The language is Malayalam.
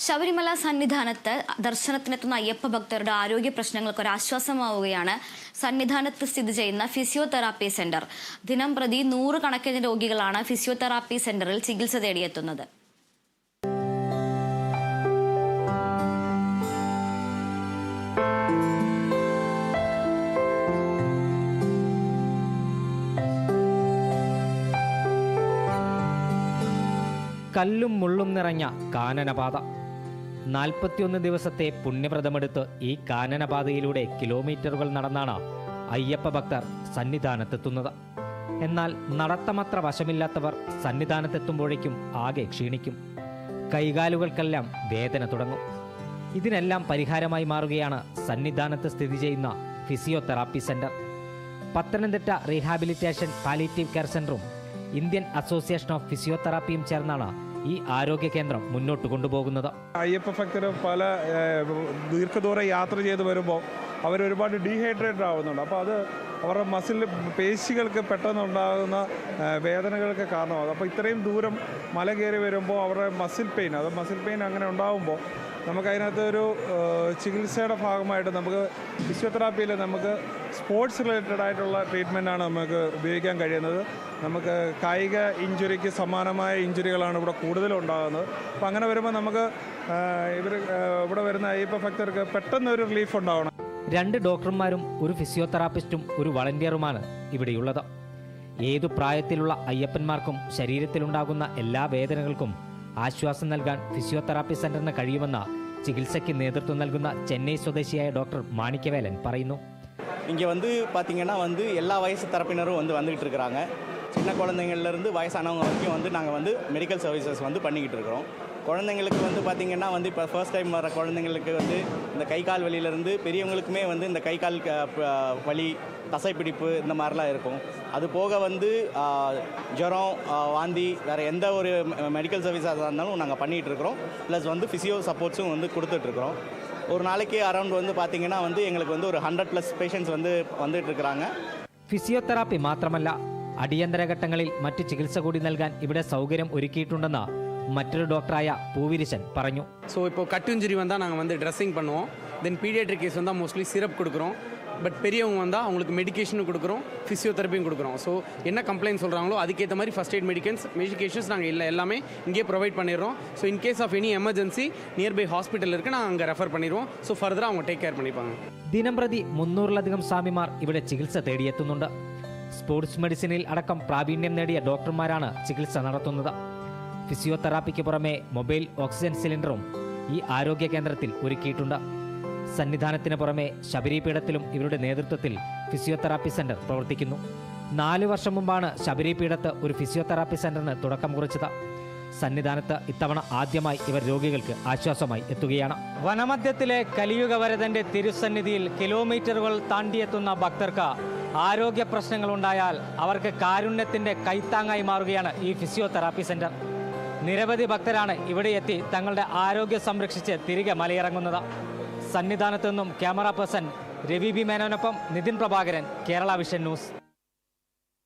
ശബരിമല സന്നിധാനത്ത് ദർശനത്തിനെത്തുന്ന അയ്യപ്പ ഭക്തരുടെ ആരോഗ്യ പ്രശ്നങ്ങൾക്ക് ഒരു ആശ്വാസമാവുകയാണ് സന്നിധാനത്ത് സ്ഥിതി ചെയ്യുന്ന ഫിസിയോതെറാപ്പി സെന്റർ. ദിനം പ്രതി 100 കണക്കിന് രോഗികളാണ് ഫിസിയോതെറാപ്പി സെന്ററിൽ ചികിത്സ തേടിയെത്തുന്നത്. കല്ലും മുള്ളും നിറഞ്ഞ കാനനപാത. 41 ദിവസത്തെ പുണ്യവ്രതമെടുത്ത് ഈ കാനനപാതയിലൂടെ കിലോമീറ്ററുകൾ നടന്നാണ് അയ്യപ്പ ഭക്തർ സന്നിധാനത്തെത്തുന്നത്. എന്നാൽ നടത്തമത്ര വശമില്ലാത്തവർ സന്നിധാനത്തെത്തുമ്പോഴേക്കും ആകെ ക്ഷീണിക്കും. കൈകാലുകൾക്കെല്ലാം വേദന തുടങ്ങും. ഇതിനെല്ലാം പരിഹാരമായി മാറുകയാണ് സന്നിധാനത്ത് സ്ഥിതി ചെയ്യുന്ന physiotherapy centre. Pathanamthitta rehabilitation palliative care സെന്ററും ഇന്ത്യൻ അസോസിയേഷൻ ഓഫ് ഫിസിയോതെറാപ്പിയും ചേർന്നാണ് ഈ ആരോഗ്യ കേന്ദ്രം മുന്നോട്ട് കൊണ്ടുപോകുന്നത്. അയ്യപ്പ ഭക്തർ പല ദീർഘദൂര യാത്ര ചെയ്ത് വരുമ്പോൾ അവരൊരുപാട് ഡീഹൈഡ്രേറ്റഡ് ആവുന്നുണ്ട്. അപ്പോൾ അത് അവരുടെ മസിൽ പേശികൾക്ക് പെട്ടെന്നുണ്ടാകുന്ന വേദനകൾക്ക് കാരണമാകും. അപ്പോൾ ഇത്രയും ദൂരം മല കയറി വരുമ്പോൾ അവരുടെ മസിൽ പെയിൻ അങ്ങനെ ഉണ്ടാകുമ്പോൾ നമുക്കതിനകത്ത് ഒരു ചികിത്സയുടെ ഭാഗമായിട്ട് നമുക്ക് ഫിസിയോതെറാപ്പിയിൽ നമുക്ക് സ്പോർട്സ് റിലേറ്റഡ് ആയിട്ടുള്ള ട്രീറ്റ്മെൻറ്റാണ് നമുക്ക് ഉപയോഗിക്കാൻ കഴിയുന്നത്. നമുക്ക് കായിക ഇഞ്ചുറിക്ക് സമാനമായ ഇഞ്ചുറികളാണ് ഇവിടെ കൂടുതലും ഉണ്ടാകുന്നത്. അപ്പോൾ അങ്ങനെ വരുമ്പോൾ നമുക്ക് ഇവിടെ വരുന്ന അയ്യപ്പ ഭക്തർക്ക് പെട്ടെന്നൊരു റിലീഫ് ഉണ്ടാവണം. 2 ഡോക്ടർമാരും ഒരു ഫിസിയോതെറാപ്പിസ്റ്റും ഒരു വളണ്ടിയറുമാണ് ഇവിടെയുള്ളത്. ഏതു പ്രായത്തിലുള്ള അയ്യപ്പന്മാർക്കും ശരീരത്തിലുണ്ടാകുന്ന എല്ലാ വേദനകൾക്കും ആശ്വാസം നൽകാൻ ഫിസിയോതെറാപ്പി സെന്ററിന് കഴിയുമെന്ന ചികിത്സയ്ക്ക് നേതൃത്വം നൽകുന്ന ചെന്നൈ സ്വദേശിയായ ഡോക്ടർ മാണിക്യവേലൻ പറയുന്നു. இங்கே பார்த்திங்கன்னா எல்லா வயசு தரப்பினரும் வந்துக்கிட்டு இருக்கிறாங்க. சின்ன குழந்தைங்கள்லேருந்து வயசானவங்க வரைக்கும் நாங்கள் மெடிக்கல் சர்வீசஸ் பண்ணிக்கிட்டு இருக்கிறோம். குழந்தைங்களுக்கு பார்த்திங்கன்னா இப்போ ஃபர்ஸ்ட் டைம் வர குழந்தைங்களுக்கு இந்த கை கால் வலியிலேருந்து பெரியவங்களுக்குமே இந்த கை கால் வலி தசைப்பிடிப்பு இந்த மாதிரிலாம் இருக்கும். அது போக ஜுரம் வாந்தி வேறு எந்த ஒரு மெடிக்கல் சர்வீஸாக இருந்தாலும் நாங்கள் பண்ணிகிட்டு இருக்கிறோம். ப்ளஸ் ஃபிசியோ சப்போர்ட்ஸும் கொடுத்துட்ருக்குறோம். ஒரு நாளைக்கு அரௌண்ட் பார்த்திங்கன்னா எங்களுக்கு ஒரு 100+ പേഷ്യൻസ് வந்துட்டு இருக்கிறாங்க. ഫിസിയോതെറാപ്പി മാത്രമല്ല, അടിയന്തര ഘട്ടങ്ങളിൽ മറ്റ് ചികിത്സ കൂടി നൽകാൻ ഇവിടെ സൗകര്യം ഒരുക്കിയിട്ടുണ്ടെന്ന് മറ്റൊരു ഡോക്ടറായ പൂവിരിശൻ പറഞ്ഞു. ஸோ இப்போ கட் இன்ஜுரி வந்தால் நாங்கள் ட்ரெஸ்ஸிங் பண்ணுவோம். தென் பீடியாட்ரிக் கேஸ் வந்தால் மோஸ்ட்லி சிரப் கொடுக்குறோம். பட் பெரியவங்க வந்தால் அவங்களுக்கு மெடிக்கேஷனும் கொடுக்குறோம், ஃபிசியோதெரப்பியும் கொடுக்குறோம். ஸோ என்ன கம்ப்ளைண்ட் சொல்கிறாங்களோ அதுக்கேற்ற மாதிரி ஃபஸ்ட் எய்ட் மெடிக்கேஷன்ஸ் நாங்கள் எல்லாமே இங்கேயே ப்ரொவைட் பண்ணிடுறோம். So in case of any emergency nearby hospital இருக்குது, நாங்கள் அங்கே ரெஃபர் பண்ணிடுவோம். ஸோ ஃபர்தராக அவங்க டேக் കെയർ பண்ணிப்பாங்க. ദിനംപ്രതി 300-ലധികം സ്വാമിമാർ ഇവിടെ ചികിത്സ തേടിയെത്തുന്നുണ്ട്. സ്പോർട്സ് മെഡിസിനിൽ അടക്കം പ്രാവീണ്യം നേടിയ ഡോക്ടർമാരാണ് ചികിത്സ നടത്തുന്നത്. ഫിസിയോതെറാപ്പിക്ക് പുറമെ മൊബൈൽ ഓക്സിജൻ സിലിണ്ടറും ഈ ആരോഗ്യ കേന്ദ്രത്തിൽ ഒരുക്കിയിട്ടുണ്ട്. സന്നിധാനത്തിന് പുറമെ ശബരിപീഠത്തിലും ഇവരുടെ നേതൃത്വത്തിൽ ഫിസിയോതെറാപ്പി സെന്റർ പ്രവർത്തിക്കുന്നു. 4 വർഷം മുമ്പാണ് ശബരിപീഠത്ത് ഒരു ഫിസിയോതെറാപ്പി സെന്ററിന് തുടക്കം കുറിച്ചത്. സന്നിധാനത്ത് ഇത്തവണ ആദ്യമായി ഇവർ രോഗികൾക്ക് ആശ്വാസമായി എത്തുകയാണ്. വനമധ്യത്തിലെ കലിയുഗ വരദന്റെ തിരുസന്നിധിയിൽ കിലോമീറ്ററുകൾ താണ്ടിയെത്തുന്ന ഭക്തർക്ക് ആരോഗ്യ പ്രശ്നങ്ങളുണ്ടായാൽ അവർക്ക് കാരുണ്യത്തിന്റെ കൈത്താങ്ങായി മാറുകയാണ് ഈ ഫിസിയോതെറാപ്പി സെന്റർ. നിരവധി ഭക്തരാണ് ഇവിടെ എത്തി തങ്ങളുടെ ആരോഗ്യം സംരക്ഷിച്ച് തിരികെ മലയിറങ്ങുന്നത്. സന്നിധാനത്തു നിന്നും ക്യാമറ പേഴ്സൺ രവി ബി മേനോനൊപ്പം നിതിൻ പ്രഭാകരൻ, കേരള വിഷൻ ന്യൂസ്.